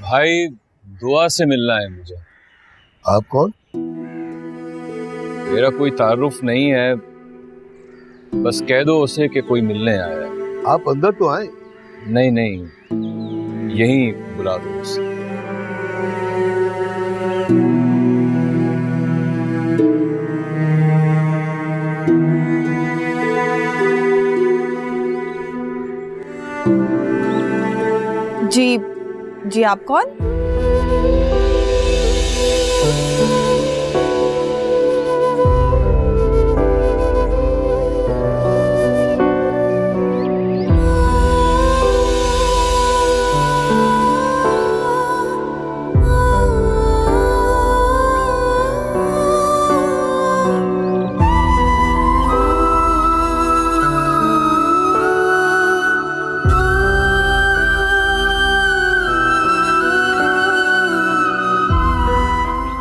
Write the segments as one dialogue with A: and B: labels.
A: भाई दुआ से मिलना है मुझे।
B: आप कौन?
A: मेरा कोई तारुफ नहीं है, बस कह दो उसे कि कोई मिलने आया है।
B: आप अंदर तो आए।
A: नहीं नहीं, यहीं बुला दो उसे।
C: जी जी, आप कौन?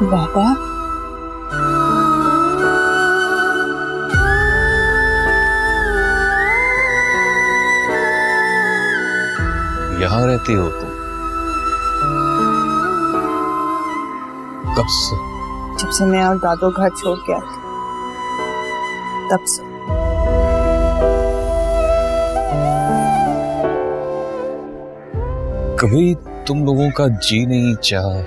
C: बाबा,
A: यहाँ रहती हो तुम? कब से?
C: जब से मैं और दादू घर छोड़ के आए तब से।
A: कभी तुम लोगों का जी नहीं चाहा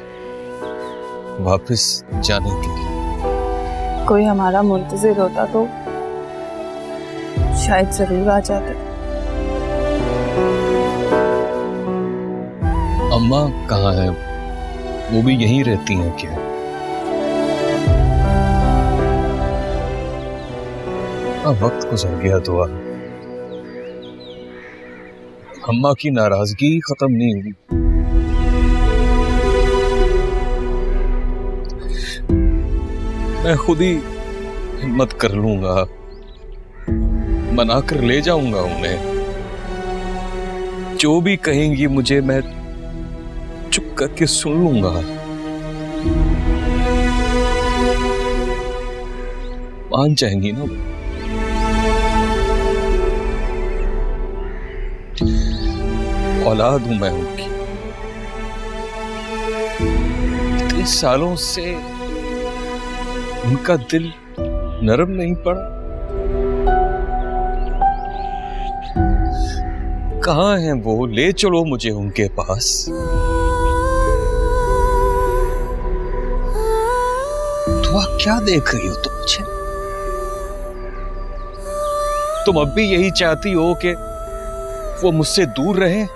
A: वापस जाने के लिए?
C: कोई हमारा मुंतजिर होता तो शायद जरूर आ जाते।
A: अम्मा कहाँ है? वो भी यहीं रहती हैं क्या? वक्त गुजर गया दुआ, अम्मा की नाराजगी खत्म नहीं हुई। मैं खुद ही हिम्मत कर लूंगा, मना कर ले जाऊंगा उन्हें। जो भी कहेंगी मुझे मैं चुप करके सुन लूंगा। मान जाएंगी ना? औलाद हूं मैं उनकी। इतने सालों से उनका दिल नरम नहीं पड़ा? कहाँ हैं वो? ले चलो मुझे उनके पास। दुआ क्या देख रही हो तुम मुझे? तुम अब भी यही चाहती हो कि वो मुझसे दूर रहे?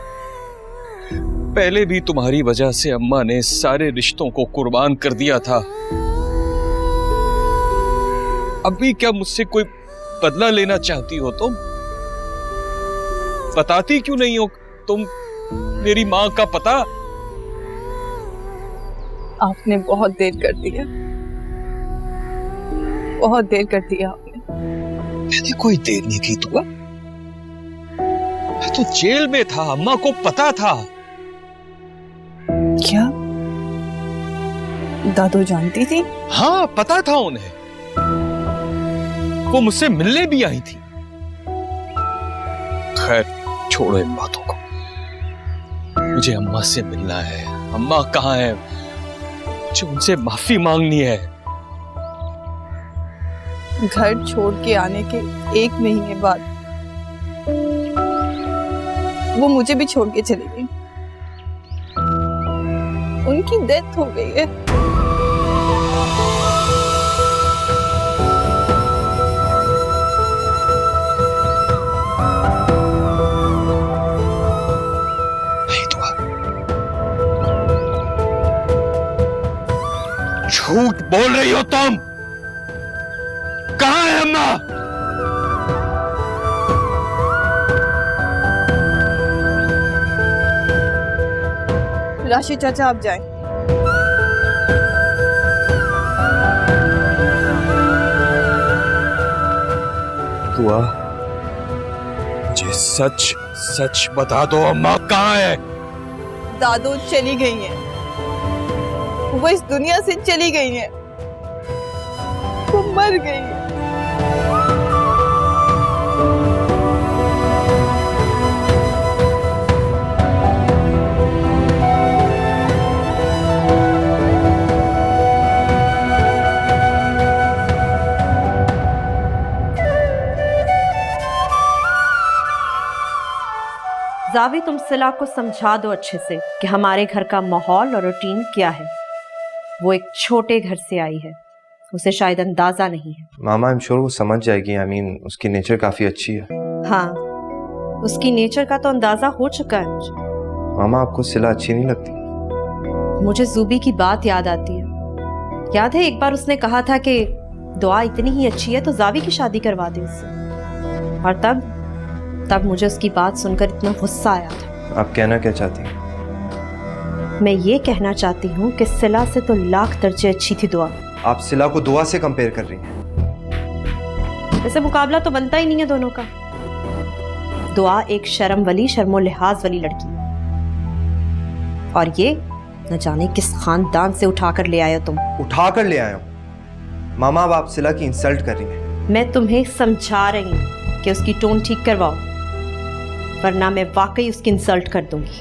A: पहले भी तुम्हारी वजह से अम्मा ने सारे रिश्तों को कुर्बान कर दिया था। अभी क्या मुझसे कोई बदला लेना चाहती हो तुम? बताती क्यों नहीं हो तुम मेरी मां का पता?
C: आपने बहुत देर कर दिया, बहुत देर कर दिया आपने।
A: मैंने कोई देर नहीं की दुआ। मैं तो जेल में था, अम्मा को पता था।
C: क्या दादू जानती थी?
A: हाँ, पता था उन्हें। वो मुझसे मिलने भी आई थी। खैर छोड़ो इन बातों को। मुझे अम्मा से मिलना है। अम्मा कहाँ है? मुझे उनसे माफी मांगनी है।
C: घर छोड़ के आने के 1 महीने बाद वो मुझे भी छोड़ के चली गई। उनकी डेथ हो गई है।
A: नहीं दुआ, झूठ बोल रही हो तुम। कहाँ है अम्मा?
C: राशि चाचा आप जाएं।
A: दुआ, मुझे सच सच बता दो, अम्मा कहाँ है?
C: दादू चली गई हैं। वो इस दुनिया से चली गई हैं। वो मर गई हैं।
D: जावी, तुम सिला को समझा दो अच्छे से कि हमारे घर का माहौल और रूटीन क्या है। वो एक छोटे घर से आई है, उसे शायद अंदाजा नहीं है।
E: मामा आई एम श्योर वो समझ जाएगी। उसकी नेचर काफी अच्छी है।
D: हाँ, उसकी नेचर का तो अंदाजा हो चुका है मुझे।
E: मामा आपको सिला अच्छी नहीं लगती?
D: मुझे जूबी की बात याद आती है। याद है एक बार उसने कहा था कि दुआ इतनी ही अच्छी है तो जावी की शादी करवा दे उससे। और तब मुझे उसकी बात सुनकर इतना गुस्सा आया था।
E: आप कहना क्या चाहती हैं?
D: मैं ये कहना चाहती हूँ कि सिला से तो लाख दर्जे अच्छी थी दुआ।
E: आप सिला को दुआ से कंपेयर कर रही हैं।
D: वैसे मुकाबला तो बनता ही नहीं है दोनों का। दुआ एक शर्म वाली, शर्मो लिहाज वाली लड़की, और ये न जाने किस खानदान से उठाकर ले आए हो तुम।
E: उठाकर ले आया हूँ मामा, अब आप सिला की इंसल्ट कर रही हैं।
D: मैं तुम्हें समझा रही हूँ कि उसकी टोन ठीक करवाओ, वरना मैं वाकई उसकी इंसल्ट कर दूंगी।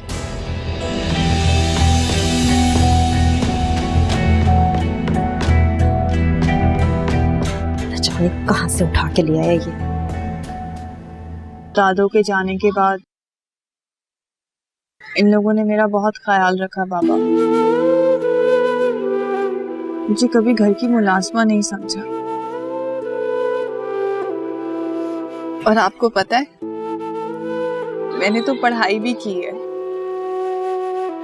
D: न जाने कहां से उठा के ले आया ये।
C: दादू के जाने के बाद इन लोगों ने मेरा बहुत ख्याल रखा बाबा। मुझे कभी घर की मुलाजमा नहीं समझा। और आपको पता है, मैंने तो पढ़ाई भी की है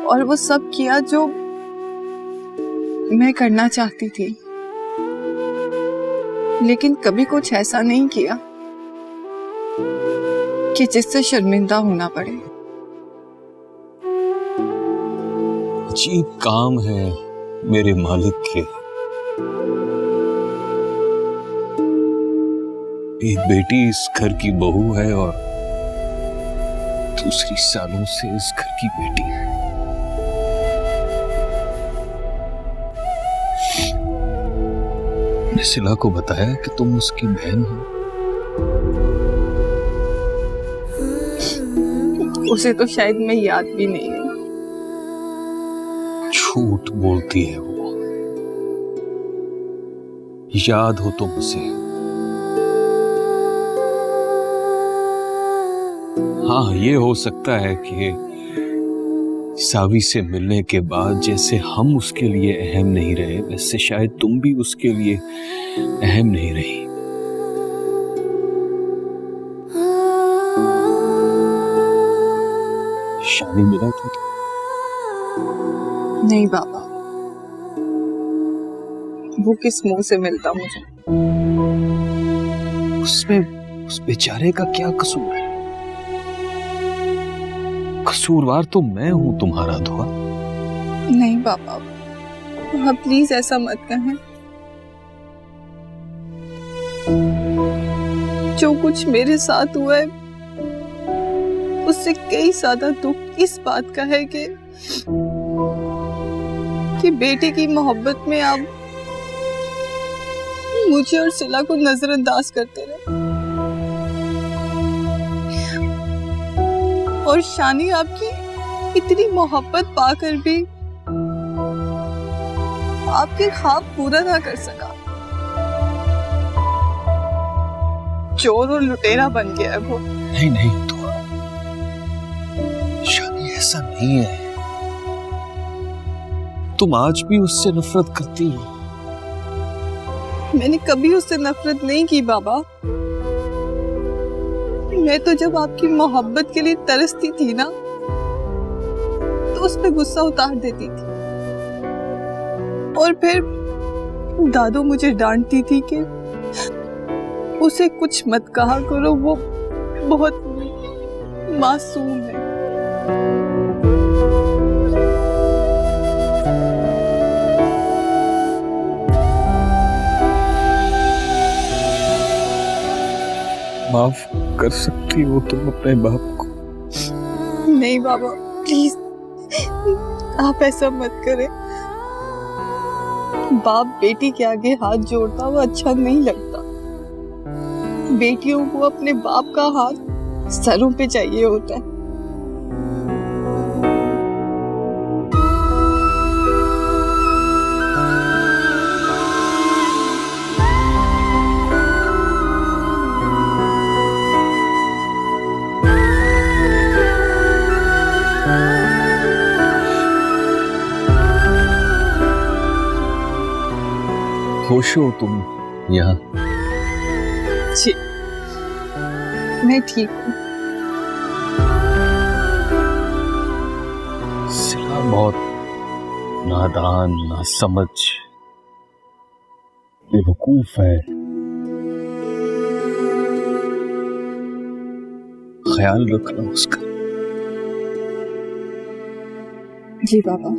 C: और वो सब किया जो मैं करना चाहती थी, लेकिन कभी कुछ ऐसा नहीं किया कि जिससे शर्मिंदा होना पड़े।
A: अजीब काम है मेरे मालिक के। एक बेटी इस घर की बहू है और दूसरी सालों से इस घर की बेटी है। मैंने सिला को बताया कि तुम उसकी बहन हो।
C: उसे तो शायद मैं याद भी नहीं हूँ।
A: झूठ बोलती है वो। याद हो तुम उसे। हाँ, ये हो सकता है कि सावी से मिलने के बाद जैसे हम उसके लिए अहम नहीं रहे, वैसे शायद तुम भी उसके लिए अहम नहीं रही। शादी मिला था तो?
C: नहीं बाबा, वो किस मुंह से मिलता मुझे।
A: उसमें उस बेचारे का क्या कसूर है? कसूरवार तो मैं हूं तुम्हारा धुआ।
C: नहीं बाबा, आप प्लीज ऐसा मत कहें। जो कुछ मेरे साथ हुआ है उससे कई ज्यादा दुख इस बात का है कि बेटे की मोहब्बत में आप मुझे और सिला को नजरअंदाज करते रहे, और शानी आपकी इतनी मोहब्बत पाकर भी आपके ख्वाब पूरा ना कर सका। चोर और लुटेरा बन गया है वो।
A: नहीं नहीं, तो शानी ऐसा नहीं है। तुम आज भी उससे नफरत करती हो।
C: मैंने कभी उससे नफरत नहीं की बाबा। मैं तो जब आपकी मोहब्बत के लिए तरसती थी ना, तो उस पे गुस्सा उतार देती थी, और फिर दादू मुझे डांटती थी कि उसे कुछ मत कहा करो, वो बहुत मासूम है।
A: माफ कर सकती हो तुम अपने बाप को?
C: नहीं बाबा, प्लीज आप ऐसा मत करें। बाप बेटी के आगे हाथ जोड़ता हुआ अच्छा नहीं लगता। बेटियों को अपने बाप का हाथ सरों पे चाहिए होता है।
A: खुश हो तुम यहाँ?
C: जी, मैं ठीक हूँ।
A: सिला बहुत नादान, नासमझ, बेवकूफ है। ख्याल रखना उसका।
C: जी बाबा।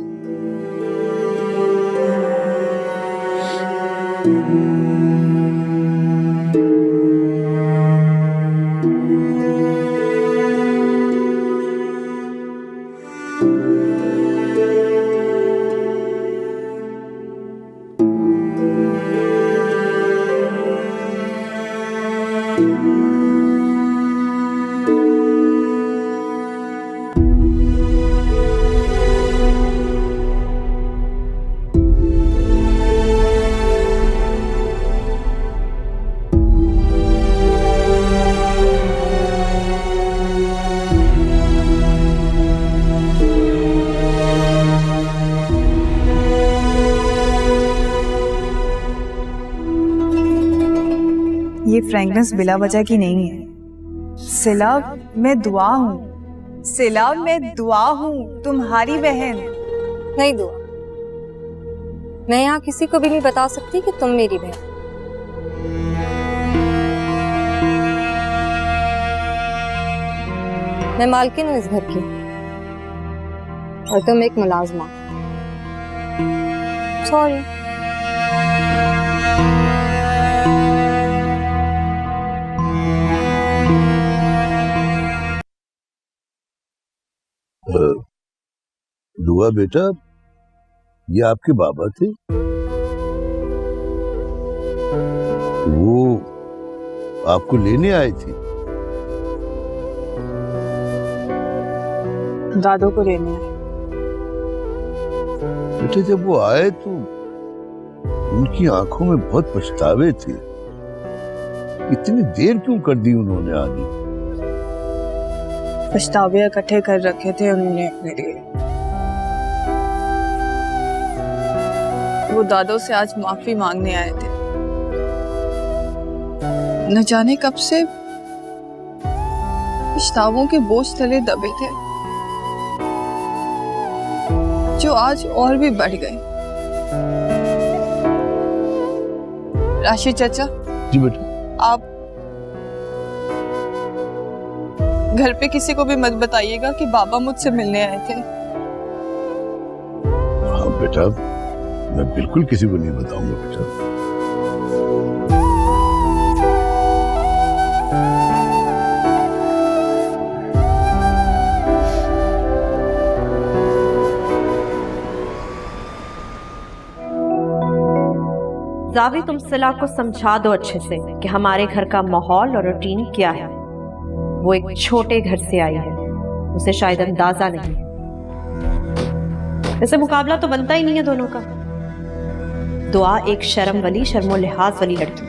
F: ये फ्रेंकनेस बिला वजह की नहीं है। सिला, मैं दुआ हूँ। सिला, मैं दुआ हूँ, तुम्हारी बहन।
G: नहीं दुआ, मैं यहाँ किसी को भी नहीं बता सकती कि तुम मेरी बहन। मैं मालकिन हूँ इस घर की और तुम एक मुलाजमा। सॉरी।
B: दुआ बेटा, ये आपके बाबा थे? वो आपको लेने आए थे?
C: दादो को लेने आए।
B: बेटे जब वो आए तो उनकी आंखों में बहुत पछतावे थे। इतनी देर क्यों कर दी उन्होंने आने?
C: पछतावे इकट्ठे कर रखे थे उन्होंने अपने लिए। वो दादो से आज माफी मांगने आए थे। न जाने कब से पछतावों के बोझ तले दबे थे, जो आज और भी बढ़ गए। राशि चाचा।
B: जी बेटा।
C: आप घर पे किसी को भी मत बताइएगा कि बाबा मुझसे मिलने आए थे।
B: हाँ बेटा, मैं बिल्कुल किसी को नहीं बताऊंगा बेटा।
D: जावी, तुम सिला को समझा दो अच्छे से कि हमारे घर का माहौल और रूटीन क्या है। वो एक छोटे घर से आई है, उसे शायद अंदाजा नहीं। वैसे मुकाबला तो बनता ही नहीं है दोनों का। दुआ एक शर्म वाली, शर्मो लिहाज वाली लड़की,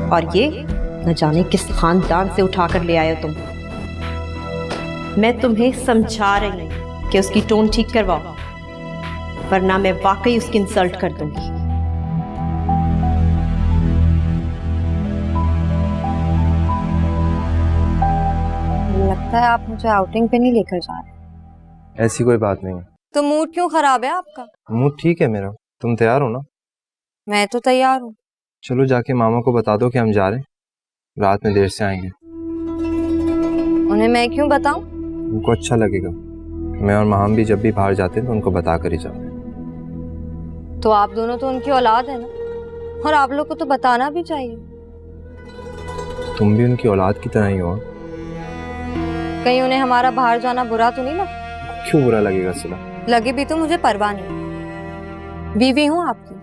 D: और ये न जाने किस खानदान से उठाकर ले आए हो तुम। मैं तुम्हें समझा रही हूं कि उसकी टोन ठीक करवाओ, वरना मैं वाकई उसकी इंसल्ट कर दूंगी।
G: लगता है आप मुझे आउटिंग पे नहीं लेकर जा रहे।
E: ऐसी कोई बात नहीं है।
G: तो मूड क्यों खराब है आपका?
E: मूड ठीक है मेरा। तुम तैयार हो ना?
G: मैं तो तैयार हूँ।
E: चलो जाके मामा को बता दो कि हम जा रहे हैं, रात में देर से आएंगे।
G: उन्हें मैं क्यों बताऊं?
E: उनको अच्छा लगेगा। मैं और माम भी जब भी बाहर जाते हैं तो उनको बता कर ही जाते हैं।
G: तो आप दोनों तो उनकी औलाद है ना, और आप लोग को तो बताना भी चाहिए।
E: तुम भी उनकी औलाद की तरह ही हो।
G: कहीं उन्हें हमारा बाहर जाना बुरा तो नहीं लगा?
E: क्यों बुरा लगेगा सिला?
G: लगे भी तो मुझे परवाह नहीं। बीवी हूँ आपकी,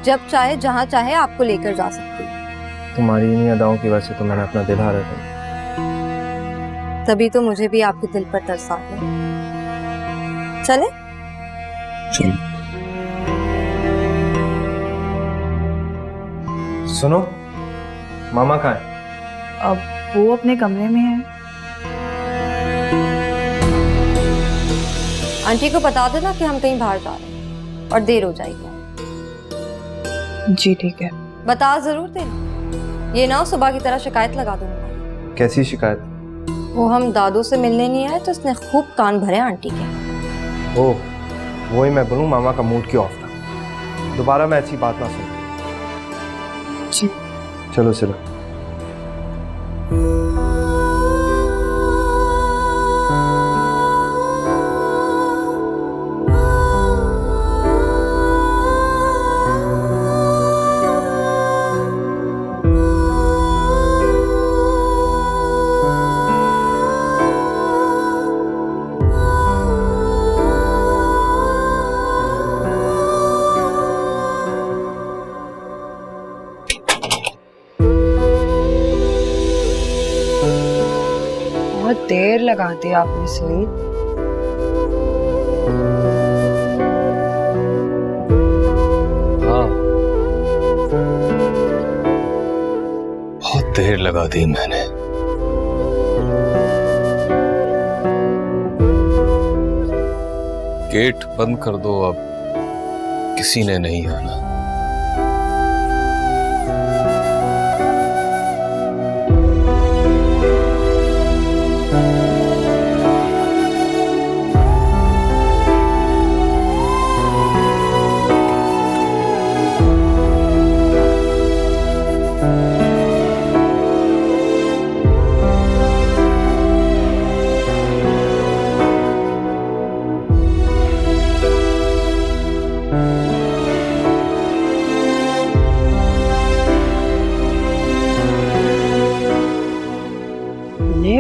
G: जब चाहे जहाँ चाहे आपको लेकर जा सकती हूँ।
E: तुम्हारी इन्हीं अदाओं की वजह से तो मैंने अपना दिल हारा था।
G: तभी तो मुझे भी आपके दिल पर तरस आ गया। चले?
E: चलो। सुनो, मामा कहाँ है?
F: अब वो अपने कमरे में है।
G: आंटी को बता देना कि हम कहीं बाहर जा रहे हैं और देर हो जाएगी।
F: जी ठीक है।
G: बता जरूर तेरी, ये ना हो सुबह की तरह शिकायत लगा दूंगा।
E: कैसी शिकायत?
G: वो हम दादू से मिलने नहीं आए तो उसने खूब कान भरे आंटी के।
E: ओह, वही मैं बोलूँ, मामा का मूड क्यों ऑफ था। दोबारा मैं ऐसी बात ना सुन।
F: जी।
E: चलो सिला।
F: बहुत देर लगा दी आपने सलीम।
A: हाँ, बहुत देर लगा दी मैंने। गेट बंद कर दो, अब किसी ने नहीं आना।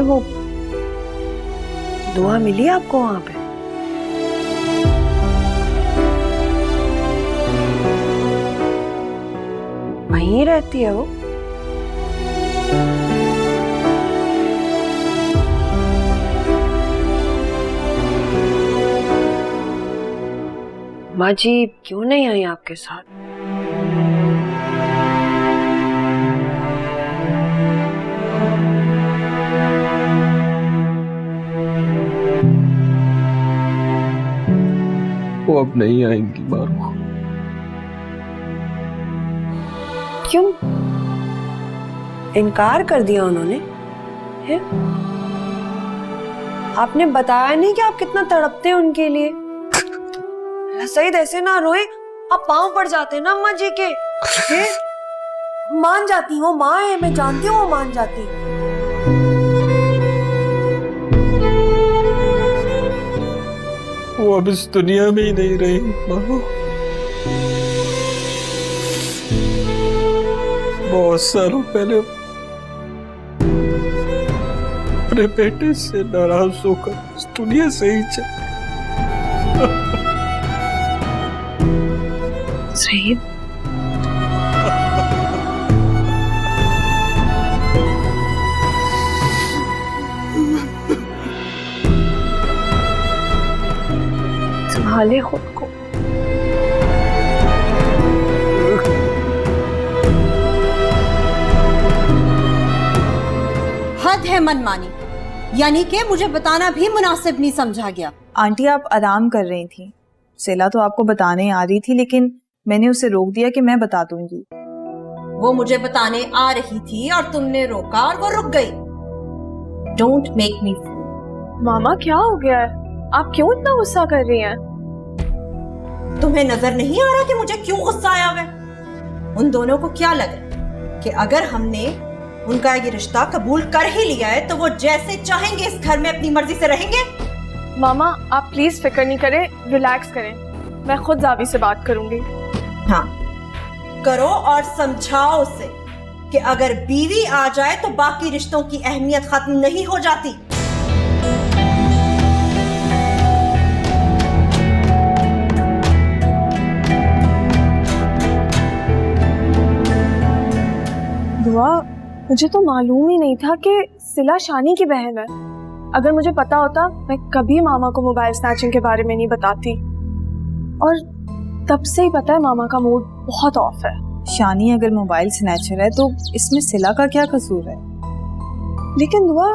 F: वो दुआ मिली आपको वहां पे? वहीं रहती है वो? माँ जी क्यों नहीं आई आपके साथ?
A: वो अब नहीं आएंगी मारू।
F: क्यों इनकार कर दिया उन्होंने? है? आपने बताया नहीं कि आप कितना तड़पते हैं उनके लिए? सही ऐसे ना रोए, आप पांव पड़ जाते हैं ना अम्मा जी के। है? मान जाती, वो माँ है, मैं जानती हूँ वो मान जाती।
A: वो अब इस दुनिया में ही नहीं रही मानो। बहुत सालों पहले अपने बेटे से नाराज होकर इस दुनिया से ही चले।
F: सईद, संभाले खुद को।
H: हद है मनमानी, यानी कि मुझे बताना भी मुनासिब नहीं समझा गया।
F: आंटी आप आराम कर रही थी, सिला तो आपको बताने आ रही थी, लेकिन मैंने उसे रोक दिया कि मैं बता दूंगी।
H: वो मुझे बताने आ रही थी और तुमने रोका और वो रुक गई। डोंट मेक मी फूल।
F: मामा क्या हो गया है? आप क्यों इतना गुस्सा कर रही हैं?
H: तुम्हें नजर नहीं आ रहा कि मुझे क्यों गुस्सा आया हुआ है? उन दोनों को क्या लग रहा है कि अगर हमने उनका ये रिश्ता कबूल कर ही लिया है तो वो जैसे चाहेंगे इस घर में अपनी मर्जी से रहेंगे?
I: मामा आप प्लीज फिक्र नहीं करें, रिलैक्स करें, मैं खुद जावी से बात करूंगी।
H: हाँ करो और समझाओ उसे कि अगर बीवी आ जाए तो बाकी रिश्तों की अहमियत खत्म नहीं हो जाती।
I: दुआ, मुझे तो मालूम ही नहीं था कि सिला शानी की बहन है। अगर मुझे पता होता मैं कभी मामा को मोबाइल स्नैचिंग के बारे में नहीं बताती। और तब से ही पता है मामा का मूड बहुत ऑफ है।
F: शानी अगर मोबाइल स्नैचर है तो इसमें सिला का क्या कसूर है?
I: लेकिन दुआ,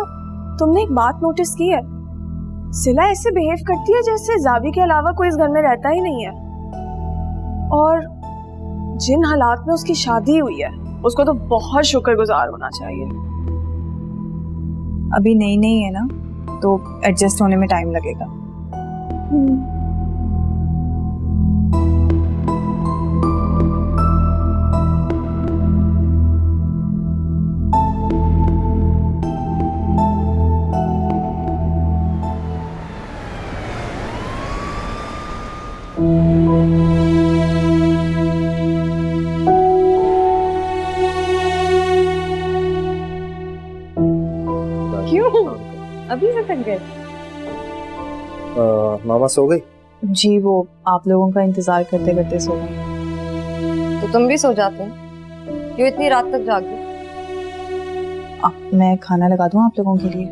I: तुमने एक बात नोटिस की है? सिला ऐसे बिहेव करती है जैसे जावी के अलावा कोई इस घर में रहता ही नहीं है। और जिन हालात में उसकी शादी हुई है उसको तो बहुत शुक्रगुजार होना चाहिए।
C: अभी नई नई है ना, तो एडजस्ट होने में टाइम लगेगा।
I: क्यों अभी से थक गए?
E: मामा सो गई?
C: जी, वो आप लोगों का इंतजार करते करते सो गए।
G: तो तुम भी सो जाते हैं, क्यों इतनी रात तक जागे?
C: मैं खाना लगा दूं आप लोगों के लिए?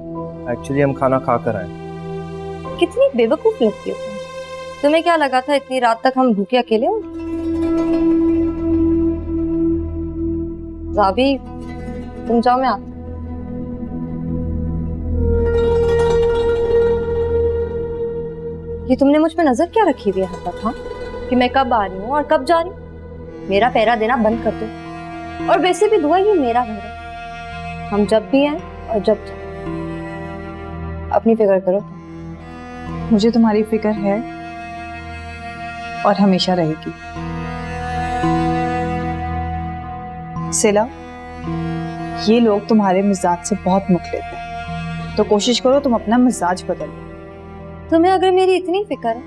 E: एक्चुअली हम खाना खा कर आए।
G: कितनी बेवकूफ लगती हो तुम। तुम्हें क्या लगा था इतनी रात तक हम भूखे अकेले होंगे? ज़ाबी, तुम जाओ, मैं आती। ये तुमने मुझ पे नजर क्या रखी हुई है हर वक्त, हाँ? कि मैं कब आ रही हूँ और कब जा रही हूँ? मेरा पहरा देना बंद कर दो। और वैसे भी दुआ, ये मेरा घर है, हम जब भी आए और जब जाए। अपनी फिक्र करो।
C: मुझे तुम्हारी फिक्र है और हमेशा रहेगी। सिला, ये लोग तुम्हारे मिजाज से बहुत मुख्तलिफ हैं, तो कोशिश करो तुम अपना मिजाज बदलो।
G: तुम्हें अगर मेरी इतनी फिक्र है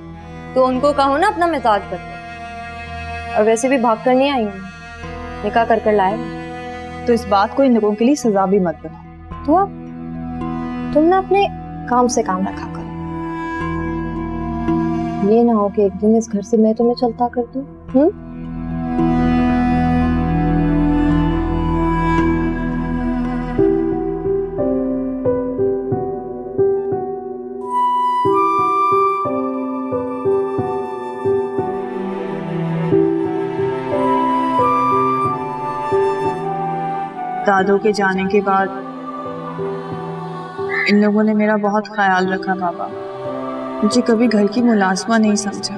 G: तो उनको कहो ना अपना मिजाज बदलो। और वैसे भी भाग कर नहीं आई हूँ, निकाह कर लाए।
C: तो इस बात को इन लोगों के लिए सजा भी मत बनाओ।
G: तो अब तुम ना अपने काम से काम रखा करो। ये ना हो कि एक दिन इस घर से मैं तुम्हें चलता कर दूं।
C: दादू के जाने के बाद इन लोगों ने मेरा बहुत ख्याल रखा बाबा। मुझे कभी घर की मुलाजमा नहीं समझा।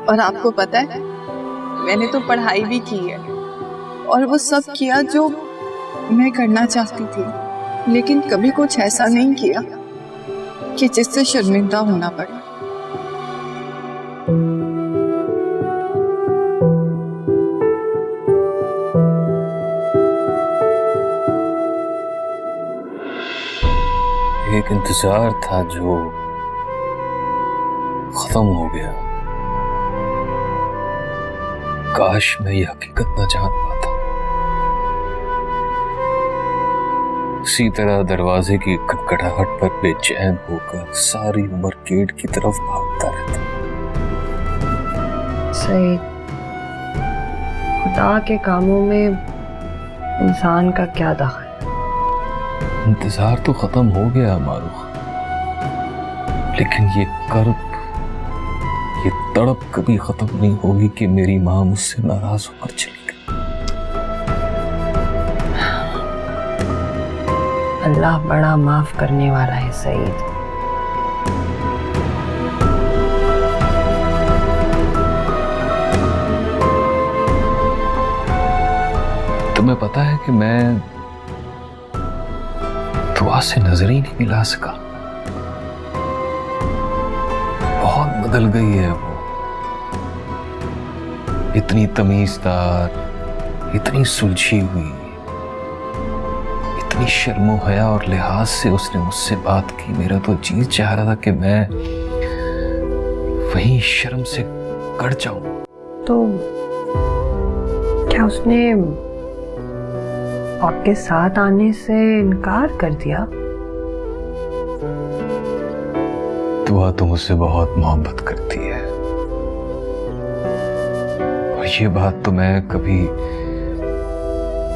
C: और आपको पता है, मैंने तो पढ़ाई भी की है और वो सब किया जो मैं करना चाहती थी, लेकिन कभी कुछ ऐसा नहीं किया कि जिससे शर्मिंदा होना पड़े।
A: एक इंतजार था जो खत्म हो गया। काश मैं ये हकीकत न जान पाता। उसी तरह दरवाजे की खटखटाहट पर बेचैन होकर सारी उम्र गेट की तरफ भागता रहता।
F: सही, खुदा के कामों में इंसान का क्या दखल?
A: इंतजार तो खत्म हो गया मारूफ, लेकिन ये कर्ब, ये तड़प कभी खत्म नहीं होगी कि मेरी माँ मुझसे नाराज होकर चली गई।
F: अल्लाह बड़ा माफ करने वाला है सईद।
A: तुम्हें पता है कि मैं दुआ से नजर ही नहीं मिला सका। बहुत बदल गई है वो। इतनी तमीजदार, इतनी सुलझी हुई, इतनी शर्मो हया और लिहाज से उसने मुझसे बात की। मेरा तो जी चाह रहा था कि मैं वहीं शर्म से कट जाऊं।
F: तो क्या उसने आपके साथ आने से इनकार कर दिया?
A: दुआ तो मुझसे बहुत मोहब्बत करती है, और ये बात तो मैं कभी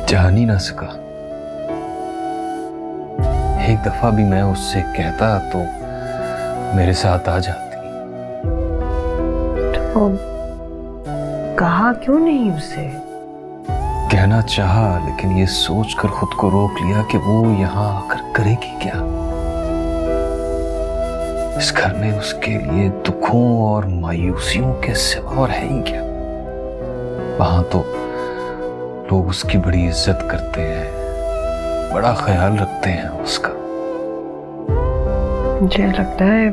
A: जान ही ना सका। एक दफा भी मैं उससे कहता तो मेरे साथ आ जाती।
F: तो कहा क्यों नहीं उसे?
A: कहना चाहा, लेकिन ये सोचकर खुद को रोक लिया कि वो यहाँ आकर करेगी क्या। इस घर में उसके लिए दुखों और मायूसियों के सिवा और है ही क्या। वहां तो लोग उसकी बड़ी इज्जत करते हैं, बड़ा ख्याल रखते हैं उसका।
F: मुझे लगता है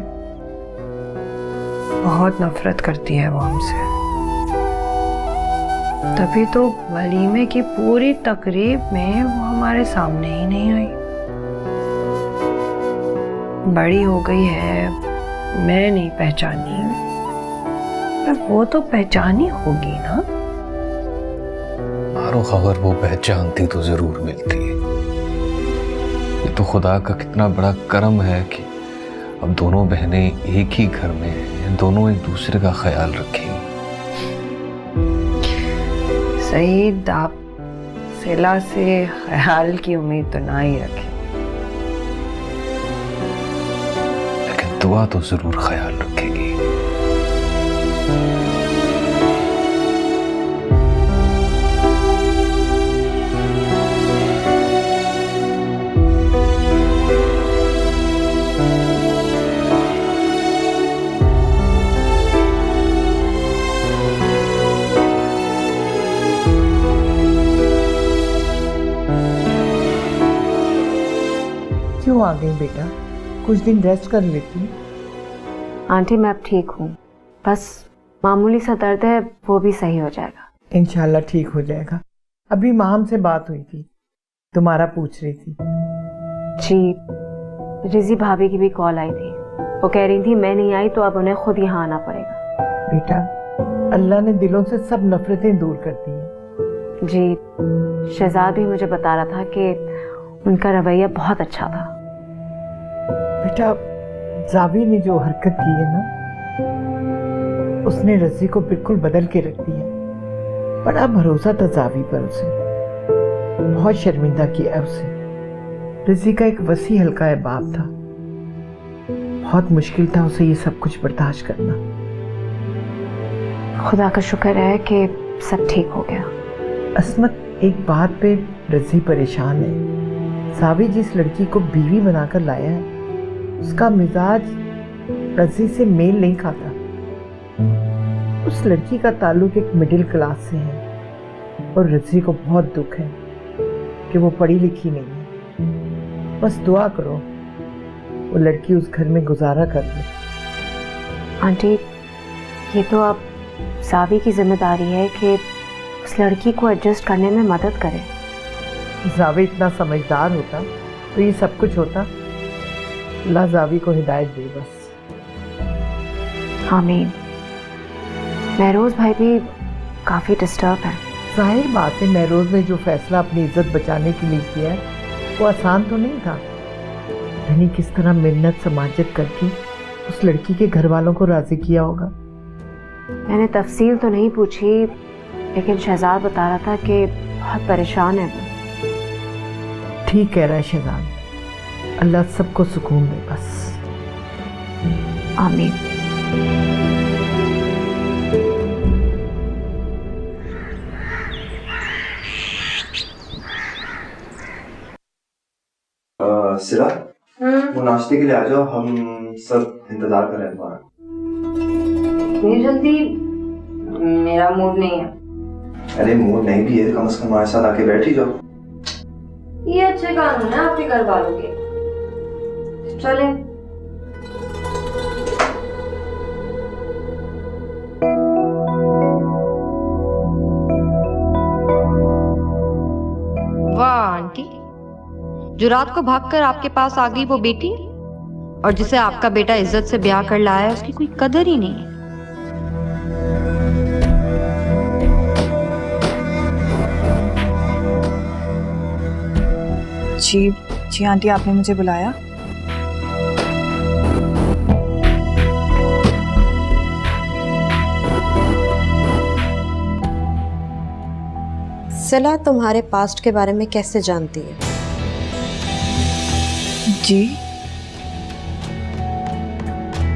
F: बहुत नफरत करती है वो हमसे। तभी तो वलीमे की पूरी तकरीब में वो हमारे सामने ही नहीं आई। बड़ी हो गई है, मैं नहीं पहचानी, पर वो तो पहचानी होगी ना।
A: मारो खबर वो पहचानती तो जरूर मिलती है। ये तो खुदा का कितना बड़ा करम है कि अब दोनों बहनें एक ही घर में हैं, दोनों एक दूसरे का ख्याल रखेंगी।
F: सईद, आप सिला से ख्याल की उम्मीद तो ना ही रखें।
A: लेकिन दुआ तो जरूर ख्याल रखेगी।
J: क्यों आ गई बेटा? कुछ दिन रेस्ट कर लेती।
G: आंटी मैं अब ठीक हूँ, बस मामूली सा दर्द है, वो भी सही हो जाएगा।
J: इंशाल्लाह ठीक हो जाएगा। अभी माम से बात हुई थी, तुम्हारा पूछ रही थी।
G: जी, रिजी भाभी की भी कॉल आई थी। वो कह रही थी मैं नहीं आई तो अब उन्हें खुद यहाँ आना पड़ेगा।
J: बेटा, अल्लाह ने दिलों से सब नफरतें दूर कर दी हैं।
G: जी, शहजाद भी मुझे बता रहा था कि उनका रवैया बहुत अच्छा था।
J: बेटा, जावी ने जो हरकत की है ना, उसने रजी को बिल्कुल बदल के रख दिया। बड़ा भरोसा था जावी पर उसे, बहुत शर्मिंदा किया उसे। रजी का एक वसी हल्का है बाप था, बहुत मुश्किल था उसे ये सब कुछ बर्दाश्त करना।
G: खुदा का शुक्र है कि सब ठीक हो गया।
J: असमत, एक बात पे रजी परेशान है। सावी जिस लड़की को बीवी बनाकर लाया है, उसका मिजाज रजी से मेल नहीं खाता। उस लड़की का ताल्लुक एक मिडिल क्लास से है और रजी को बहुत दुख है कि वो पढ़ी लिखी नहीं है। बस दुआ करो वो लड़की उस घर में गुजारा कर ले।
G: आंटी, ये तो अब सावी की जिम्मेदारी है कि उस लड़की को एडजस्ट करने में मदद करे।
J: जावी इतना समझदार होता तो ये सब कुछ होता। अल्लाह जावी को हिदायत दे बस।
G: आमीन। महरोज भाई भी काफी डिस्टर्ब है।
J: जाहिर बात है, महरोज ने जो फैसला अपनी इज्जत बचाने के लिए किया है वो आसान तो नहीं था। यानी किस तरह मिन्नत समाजत करके उस लड़की के घर वालों को राजी किया होगा।
G: मैंने तफसील तो नहीं पूछी, लेकिन शहजाद बता रहा था कि बहुत परेशान है वो।
J: ठीक कह रहा है शहजाद, अल्लाह सबको सुकून दे बस।
G: आमीन।
E: सिरा, वो नाश्ते के लिए आ जाओ, हम सब इंतजार कर रहे हैं तुम्हारा।
G: इतनी जल्दी? मेरा मूड नहीं है।
E: अरे मूड नहीं भी है, कम से कम हमारे साथ आके बैठ ही जाओ।
G: ये अच्छे कानून है आपके घर वालों के। चले।
K: वाह आंटी, जो रात को भागकर आपके पास आ गई वो बेटी है, और जिसे आपका बेटा इज्जत से ब्याह कर लाया है उसकी कोई कदर ही नहीं है।
C: जी जी आंटी, आपने मुझे बुलाया?
D: सिला तुम्हारे पास्ट के बारे में कैसे जानती है?
C: जी,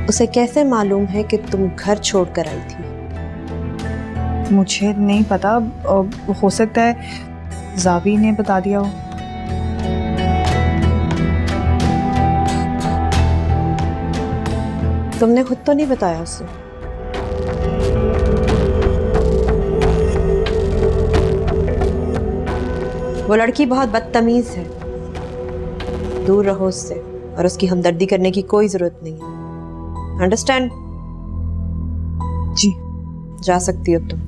D: उसे कैसे मालूम है कि तुम घर छोड़कर आई थी?
C: मुझे नहीं पता, हो सकता है जावी ने बता दिया हो।
D: तुमने खुद तो नहीं बताया उसे? वो लड़की बहुत बदतमीज है, दूर रहो उससे और उसकी हमदर्दी करने की कोई जरूरत नहीं है। अंडरस्टैंड?
C: जी।
D: जा सकती हो तुम।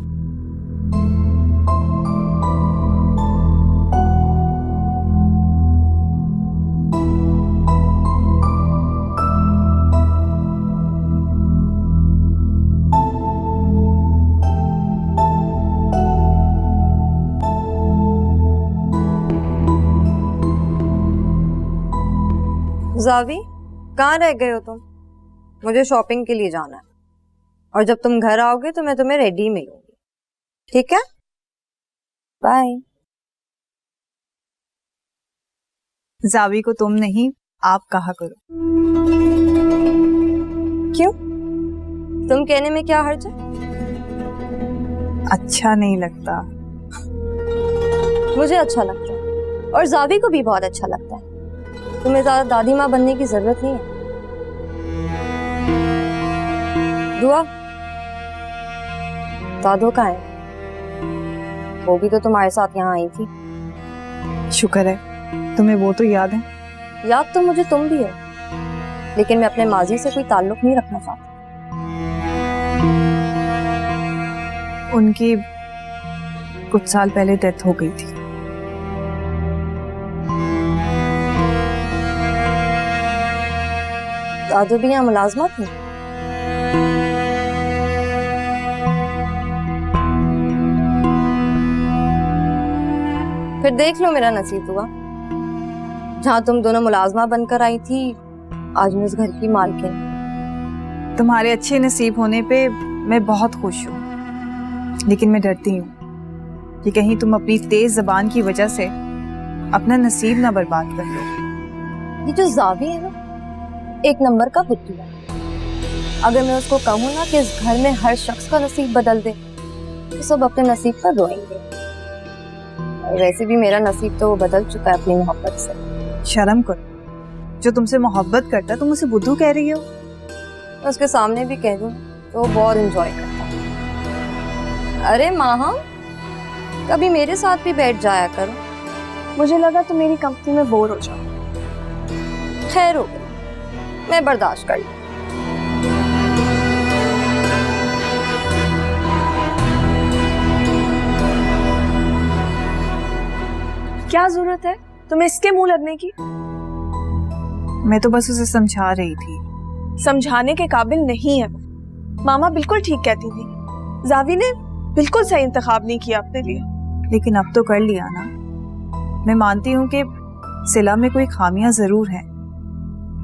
G: जावी, कहाँ रह गए हो तुम? मुझे शॉपिंग के लिए जाना है और जब तुम घर आओगे तो मैं तुम्हें रेडी मिलूंगी, ठीक है? बाय।
C: जावी को तुम नहीं आप कहा करो।
G: क्यों? तुम कहने में क्या हर्ज है?
C: अच्छा नहीं लगता?
G: मुझे अच्छा लगता है और जावी को भी बहुत अच्छा लगता है। तुम्हें ज्यादा दादी माँ बनने की जरूरत नहीं है। दुआ, दादो कहाँ है? वो भी तो तुम्हारे साथ यहाँ आई थी।
C: शुक्र है तुम्हें वो तो याद है।
G: याद तो मुझे तुम भी है, लेकिन मैं अपने माजी से कोई ताल्लुक नहीं रखना चाहती।
C: उनकी कुछ साल पहले डेथ हो गई थी।
G: दादू भी यहाँ मुलाजमा थी? फिर देख लो मेरा नसीब हुआ, जहाँ तुम दोनों मुलाजमा बनकर आई थी, आज मैं उस घर की मालकिन।
C: तुम्हारे अच्छे नसीब होने पे मैं बहुत खुश हूँ, लेकिन मैं डरती हूँ कि कहीं तुम अपनी तेज जबान की वजह से अपना नसीब ना बर्बाद कर लो।
G: ये जो जावी है ना, एक नंबर का बुद्धू है। अगर मैं उसको कहूँ ना कि इस घर में हर शख्स का नसीब बदल दे, तो सब अपने नसीब पर रोएंगे। और वैसे भी मेरा नसीब तो वो बदल चुका है अपनी मोहब्बत से।
C: शर्म करो, जो तुमसे मोहब्बत करता तुम उसे बुद्धू कह रही हो।
G: उसके सामने भी कह दूं तो वो बहुत एंजॉय करता है। अरे माँ, कभी मेरे साथ भी बैठ जाया करो।
I: मुझे लगा तुम मेरी कंपनी में बोर हो जाओ।
G: खैर हो गई, मैं बर्दाश्त कर लूं।
I: क्या जरूरत है तुम्हें इसके मुंह लगने की?
C: मैं तो बस उसे समझा रही थी।
I: समझाने के काबिल नहीं है वो। मामा बिल्कुल ठीक कहती थी, जावी ने बिल्कुल सही इंतखाब नहीं किया अपने लिए।
C: लेकिन अब तो कर लिया ना। मैं मानती हूँ कि सिला में कोई खामियां जरूर हैं,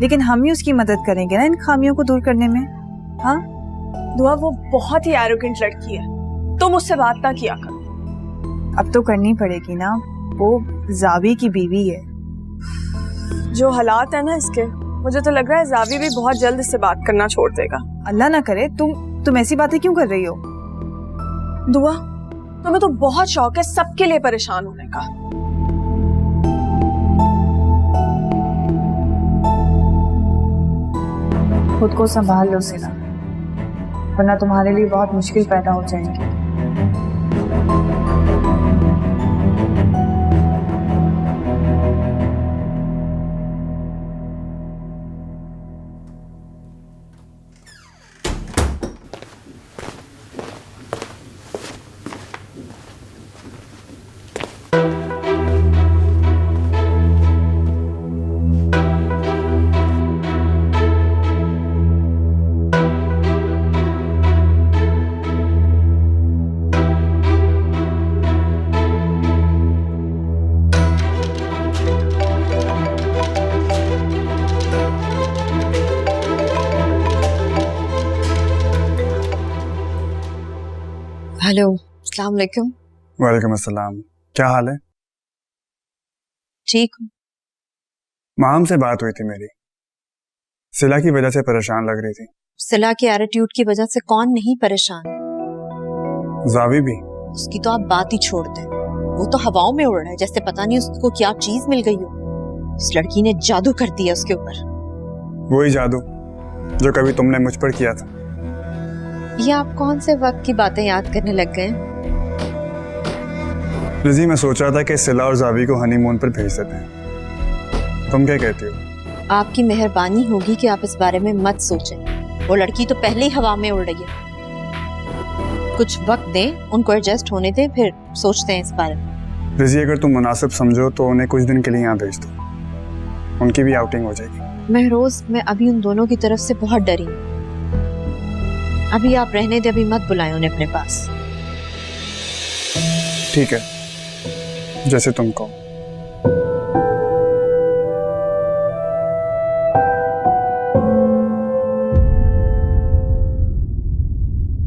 C: लेकिन हम ही उसकी मदद करेंगे ना इन खामियों को दूर करने में। हाँ
I: दुआ, वो बहुत ही एरोगेंट लड़की है, तुम मुझसे बात ना किया करो।
C: अब तो करनी पड़ेगी ना, वो जावी की बीवी है।
I: जो हालात है ना इसके, मुझे तो लग रहा है जावी भी बहुत जल्द इससे बात करना छोड़ देगा।
C: अल्लाह ना करे। तुम ऐसी बातें क्यों कर रही हो?
I: दुआ, तुम्हें तो बहुत शौक है सबके लिए परेशान होने का।
C: खुद को संभाल लो सिला, वरना तुम्हारे लिए बहुत मुश्किल पैदा हो जाएंगी।
D: हेलो, अस्सलाम वालेकुम।
L: वालेकुम अस्सलाम। क्या हाल है?
D: ठीक हूँ।
L: माम से बात हुई थी मेरी, सिला की वजह से परेशान लग रही थी।
D: सिला के एटीट्यूड की वजह से कौन नहीं परेशान?
L: जावी भी।
D: उसकी तो आप बात ही छोड़ दें, वो तो हवाओं में उड़ रहा है जैसे पता नहीं उसको क्या चीज मिल गई हो। उस लड़की ने जादू कर दिया उसके ऊपर।
L: वही जादू जो कभी तुमने मुझ पर किया था।
D: ये आप कौन से वक्त की बातें याद करने लग गए?
L: रिजी, मैं सोच रहा था कि सिला और जावी को हनीमून पर भेज देते हैं। तुम क्या कहती हो?
D: आपकी मेहरबानी होगी कि आप इस बारे में मत सोचें। वो लड़की तो पहले ही हवा में उड़ रही है। कुछ वक्त दें, उनको एडजस्ट होने दें, फिर सोचते हैं इस बारे में।
L: रिजी, अगर तुम मुनासिब समझो तो उन्हें कुछ दिन के लिए यहाँ भेज दो, उनकी भी आउटिंग हो जाएगी।
D: महरोज, मैं अभी उन दोनों की तरफ से बहुत डरी हूँ। अभी आप रहने दे, अभी मत बुलाएं उन्हें अपने पास।
L: ठीक है, जैसे तुम कहो।